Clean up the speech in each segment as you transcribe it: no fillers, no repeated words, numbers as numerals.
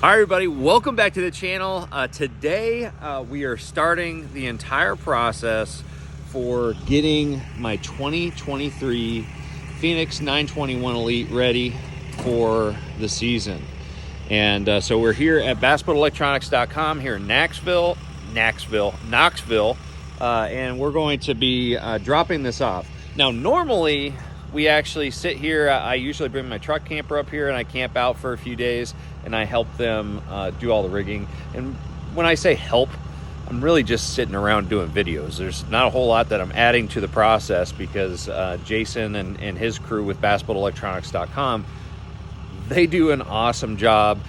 Hi everybody, welcome back to the channel. Today we are starting the entire process for getting my 2023 Phoenix 921 Elite ready for the season. And so we're here at BassBoatElectronics.com here in Knoxville, and we're going to be dropping this off. Now normally we actually sit here, I usually bring my truck camper up here and I camp out for a few days and I help them do all the rigging. And when I say help, I'm really just sitting around doing videos. There's not a whole lot that I'm adding to the process because Jason and his crew with BassBoatElectronics.com, they do an awesome job.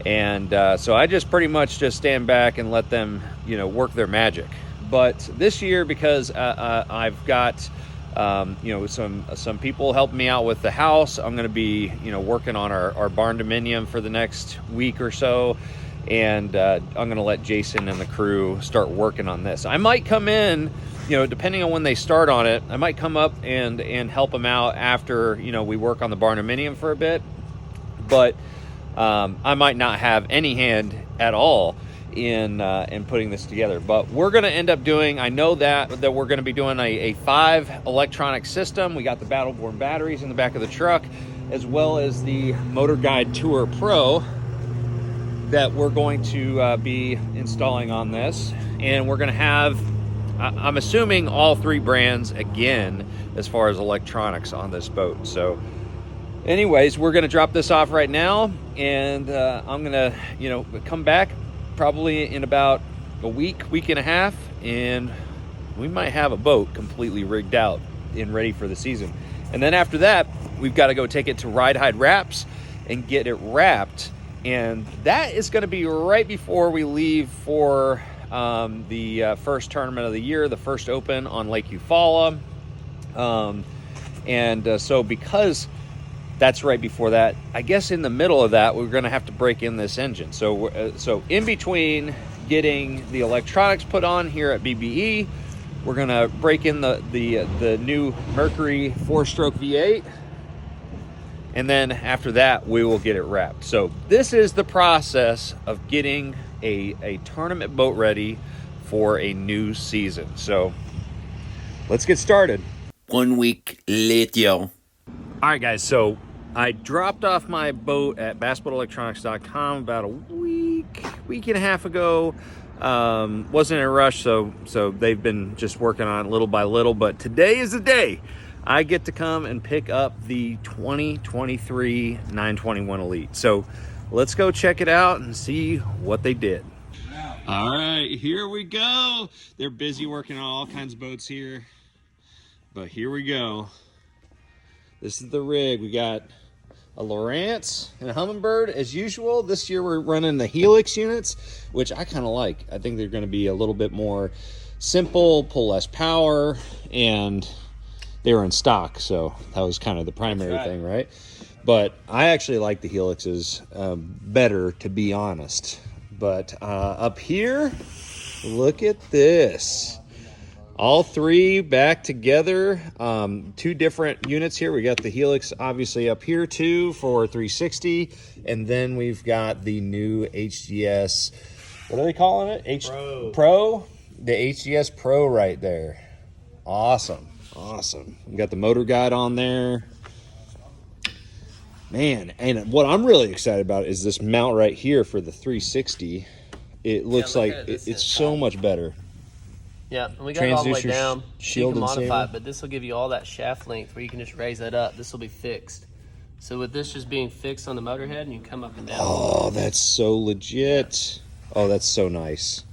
And so I just pretty much just stand back and let them, work their magic. But this year, because I've got some people helping me out with the house, I'm going to be working on our barn dominium for the next week or so, and I'm going to let Jason and the crew start working on this. I might come in, depending on when they start on it, I might come up and help them out after we work on the barn dominium for a bit, but I might not have any hand at all in putting this together. But we're going to end up doing, I know that we're going to be doing a 5 electronic system. We got the Battleborn batteries in the back of the truck, as well as the Motor Guide Tour Pro that we're going to be installing on this. And we're going to have, I'm assuming, all 3 brands again as far as electronics on this boat. So anyways, we're going to drop this off right now, and I'm going to come back probably in about a week and a half, and we might have a boat completely rigged out and ready for the season. And then after that, we've got to go take it to Ride Hide Wraps and get it wrapped, and that is going to be right before we leave for the first tournament of the year, the first open on Lake Eufaula. So because that's right before that, I guess in the middle of that, we're going to have to break in this engine. So in between getting the electronics put on here at BBE, we're going to break in the new Mercury 4-stroke V8. And then after that, we will get it wrapped. So this is the process of getting a tournament boat ready for a new season. So let's get started. 1 week later. All right, guys, so I dropped off my boat at BassBoatElectronics.com about a week and a half ago. Wasn't in a rush, so they've been just working on it little by little. But today is the day I get to come and pick up the 2023 921 Elite. So let's go check it out and see what they did. All right, here we go. They're busy working on all kinds of boats here, but here we go. This is the rig. We got a Lowrance and a Humminbird as usual. This year we're running the Helix units, which I kind of like. I think they're going to be a little bit more simple, pull less power, and they were in stock, so that was kind of the primary thing, right? But I actually like the Helixes better, to be honest. But up here, look at this. All 3 back together, 2 different units here. We got the Helix obviously up here too for 360, and then we've got the new HGS, what are they calling it? Pro? The HGS Pro right there. Awesome. We got the Motor Guide on there. Man, and what I'm really excited about is this mount right here for the 360. It looks like it's so much better. Yeah, and we got it all the way down. Shield, you can modify and it, but this will give you all that shaft length where you can just raise that up. This will be fixed. So with this just being fixed on the motor head, and you can come up and down. Oh, that's so legit. Yeah. Oh, that's so nice.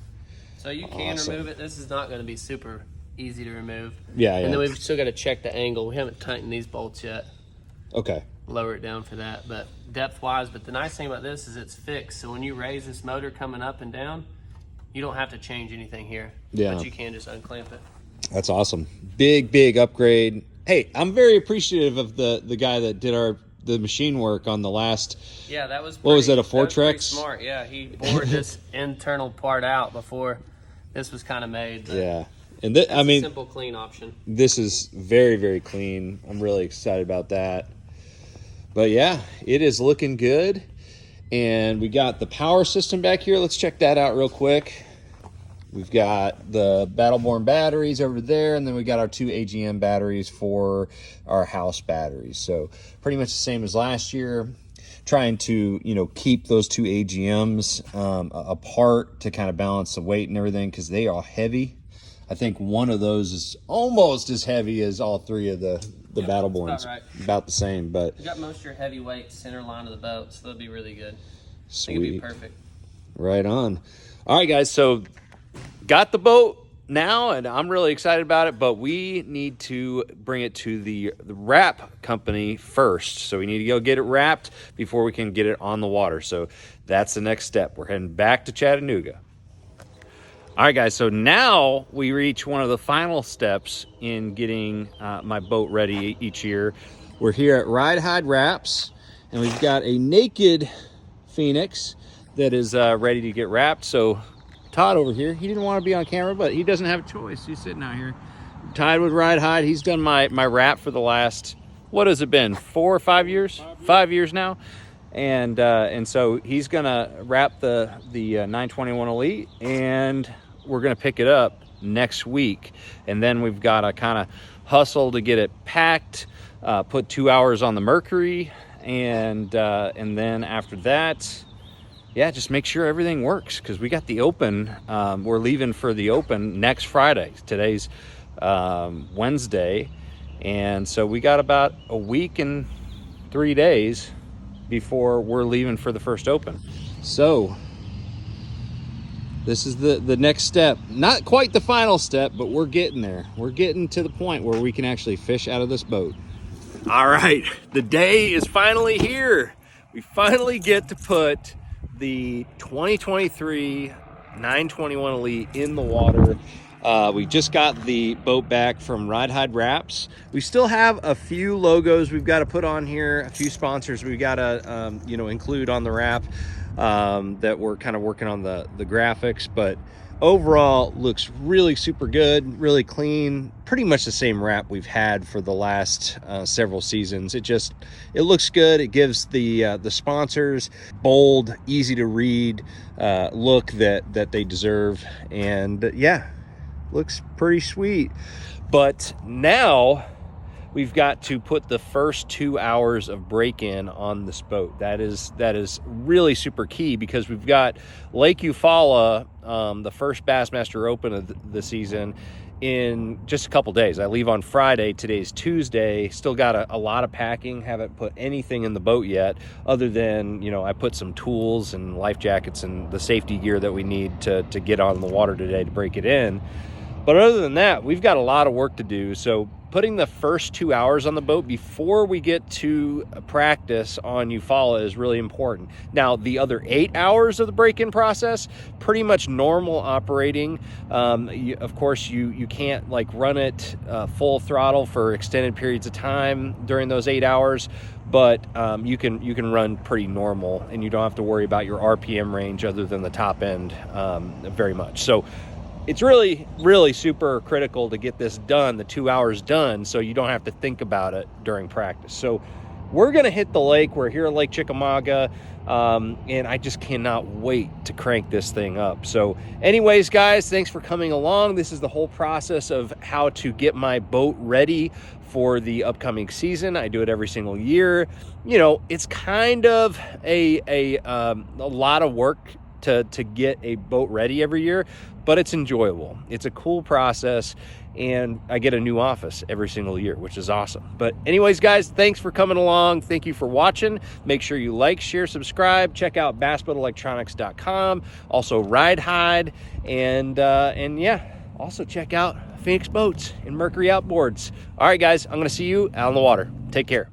So you can remove it. This is not going to be super easy to remove. Yeah. And then we've still got to check the angle. We haven't tightened these bolts yet. Okay. Lower it down for that, but depth-wise. But the nice thing about this is it's fixed. So when you raise this motor coming up and down, you don't have to change anything here. Yeah. But you can just unclamp it. That's awesome. Big upgrade. Hey, I'm very appreciative of the guy that did the machine work on the last. Yeah, that was pretty, what was that, a Fortrex? That was pretty smart. Yeah, he bored this internal part out before this was kind of made. Yeah. And I mean, a simple, clean option. This is very clean. I'm really excited about that. But yeah, it is looking good. And we got the power system back here. Let's check that out real quick. We've got the Battleborn batteries over there, and then we got our 2 AGM batteries for our house batteries. So pretty much the same as last year. Trying to, you know, keep those 2 AGMs apart to kind of balance the weight and everything, because they are heavy. I think one of those is almost as heavy as all 3 of the Battleborns. About the same, but you got most of your heavyweight center line of the boat, so that'll be really good. Sweet. I think it'll be perfect. Right on. All right, guys, so got the boat now, and I'm really excited about it, but we need to bring it to the wrap company first. So we need to go get it wrapped before we can get it on the water. So that's the next step. We're heading back to Chattanooga. All right, guys, so now we reach one of the final steps in getting my boat ready each year. We're here at Ride Hide Wraps, and we've got a naked Phoenix that is ready to get wrapped. So Todd over here, he didn't want to be on camera, but he doesn't have a choice. He's sitting out here tied with Ride Hide. He's done my wrap for the last, what has it been, 4 or 5 years? 5 years now. And so he's gonna wrap the 921 Elite, and we're gonna pick it up next week. And then we've got to kind of hustle to get it packed, put 2 hours on the Mercury, and then after that, yeah, just make sure everything works, because we got the Open. We're leaving for the Open next Friday. Today's Wednesday, and so we got about a week and 3 days before we're leaving for the first Open. So this is the next step. Not quite the final step, but we're getting there. We're getting to the point where we can actually fish out of this boat. All right, the day is finally here. We finally get to put the 2023 921 Elite in the water. We just got the boat back from Ride Hide Wraps. We still have a few logos we've got to put on here, a few sponsors we've got to include on the wrap, that we're kind of working on the graphics, but overall looks really super good, really clean, pretty much the same wrap we've had for the last several seasons. It looks good. It gives the sponsors bold, easy to read look that they deserve, and yeah, looks pretty sweet. But now we've got to put the first 2 hours of break-in on this boat. That is really super key, because we've got Lake Eufaula, the first Bassmaster Open of the season, in just a couple days. I leave on Friday. Today's Tuesday. Still got a lot of packing. Haven't put anything in the boat yet, other than, I put some tools and life jackets and the safety gear that we need to get on the water today to break it in. But other than that, we've got a lot of work to do. So putting the first 2 hours on the boat before we get to practice on Eufaula is really important. Now, the other 8 hours of the break-in process, pretty much normal operating. Of course, you can't run it full throttle for extended periods of time during those 8 hours, but you can run pretty normal, and you don't have to worry about your RPM range other than the top end very much. So it's really, really super critical to get this done, the 2 hours done, so you don't have to think about it during practice. So we're going to hit the lake. We're here at Lake Chickamauga, and I just cannot wait to crank this thing up. So anyways, guys, thanks for coming along. This is the whole process of how to get my boat ready for the upcoming season. I do it every single year. It's kind of a lot of work to get a boat ready every year, but it's enjoyable. It's a cool process, and I get a new office every single year, which is awesome. But anyways, guys, thanks for coming along. Thank you for watching. Make sure you like, share, subscribe. Check out bassboatelectronics.com. Also Ride Hide, and yeah, also check out Phoenix Boats and Mercury Outboards. All right, guys, I'm going to see you out on the water. Take care.